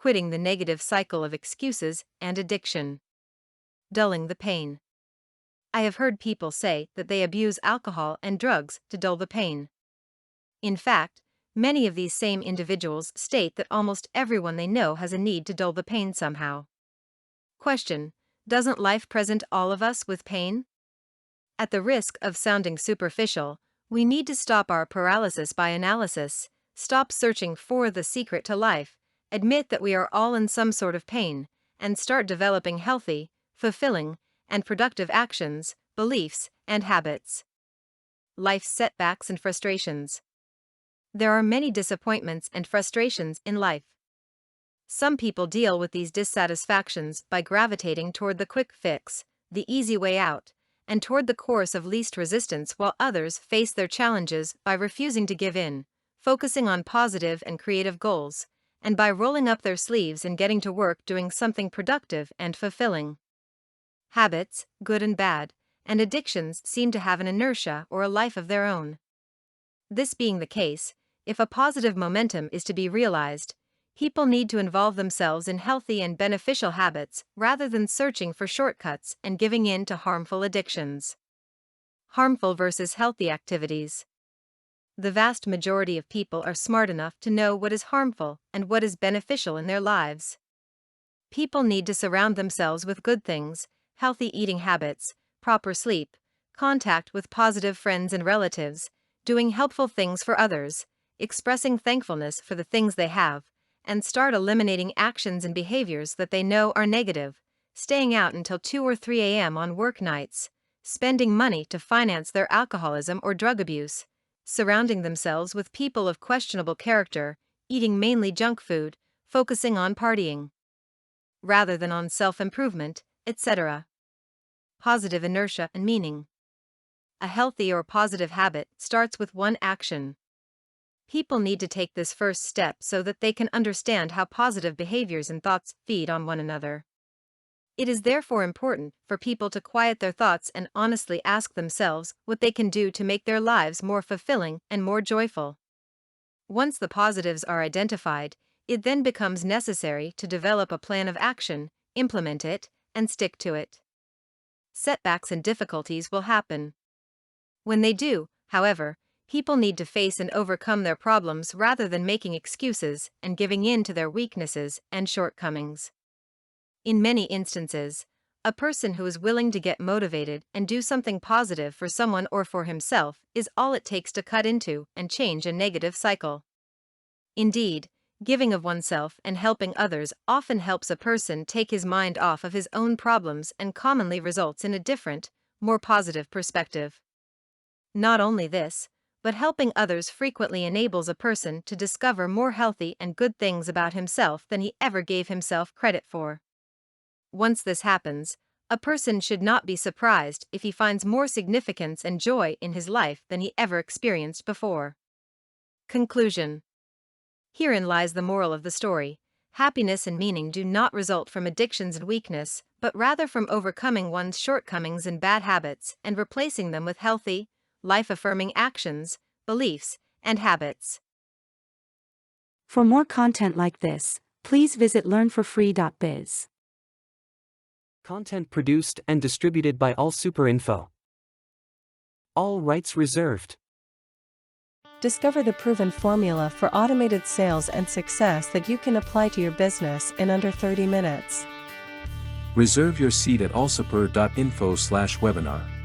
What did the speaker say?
quitting the negative cycle of excuses and addiction. Dulling the pain. I have heard people say that they abuse alcohol and drugs to dull the pain. In fact, many of these same individuals state that almost everyone they know has a need to dull the pain somehow. Question: doesn't life present all of us with pain? At the risk of sounding superficial, we need to stop our paralysis by analysis, stop searching for the secret to life, admit that we are all in some sort of pain, and start developing healthy, fulfilling, and productive actions, beliefs, and habits. Life's setbacks and frustrations. There are many disappointments and frustrations in life. Some people deal with these dissatisfactions by gravitating toward the quick fix, the easy way out, and toward the course of least resistance, while others face their challenges by refusing to give in, focusing on positive and creative goals, and by rolling up their sleeves and getting to work doing something productive and fulfilling. Habits, good and bad, and addictions seem to have an inertia or a life of their own. This being the case, if a positive momentum is to be realized, people need to involve themselves in healthy and beneficial habits rather than searching for shortcuts and giving in to harmful addictions. Harmful versus healthy activities. The vast majority of people are smart enough to know what is harmful and what is beneficial in their lives. People need to surround themselves with good things, healthy eating habits, proper sleep, contact with positive friends and relatives, doing helpful things for others, expressing thankfulness for the things they have, and start eliminating actions and behaviors that they know are negative, staying out until 2 or 3 a.m. on work nights, spending money to finance their alcoholism or drug abuse, surrounding themselves with people of questionable character, eating mainly junk food, focusing on partying rather than on self-improvement, etc. Positive inertia and meaning. A healthy or positive habit starts with one action. People need to take this first step so that they can understand how positive behaviors and thoughts feed on one another. It is therefore important for people to quiet their thoughts and honestly ask themselves what they can do to make their lives more fulfilling and more joyful. Once the positives are identified, it then becomes necessary to develop a plan of action, implement it, and stick to it. Setbacks and difficulties will happen. When they do, however, people need to face and overcome their problems rather than making excuses and giving in to their weaknesses and shortcomings. In many instances, a person who is willing to get motivated and do something positive for someone or for himself is all it takes to cut into and change a negative cycle. Indeed, giving of oneself and helping others often helps a person take his mind off of his own problems and commonly results in a different, more positive perspective. Not only this, but helping others frequently enables a person to discover more healthy and good things about himself than he ever gave himself credit for. Once this happens, a person should not be surprised if he finds more significance and joy in his life than he ever experienced before. Conclusion. Herein lies the moral of the story. Happiness and meaning do not result from addictions and weakness, but rather from overcoming one's shortcomings and bad habits and replacing them with healthy, life-affirming actions, beliefs, and habits. For more content like this, please visit learnforfree.biz. Content produced and distributed by AllSuperInfo. All rights reserved. Discover the proven formula for automated sales and success that you can apply to your business in under 30 minutes. Reserve your seat at allsuper.info/webinar.